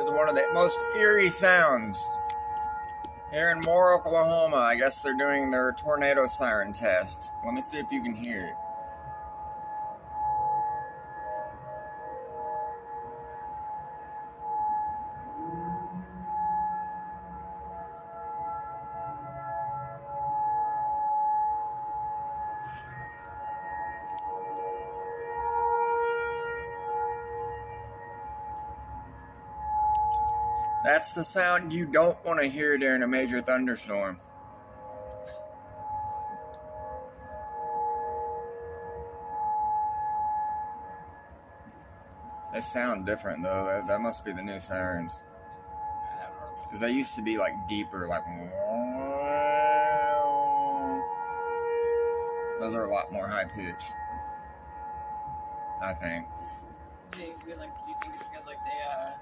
is one of the most eerie sounds. Here in Moore, Oklahoma, I guess they're doing their tornado siren test. Let me see if you can hear it. That's the sound you don't want to hear during a major thunderstorm. They sound different though. That must be the new sirens. Because they used to be like deeper, like. Those are a lot more high pitched, I think. They used to be like, do you think it's because like they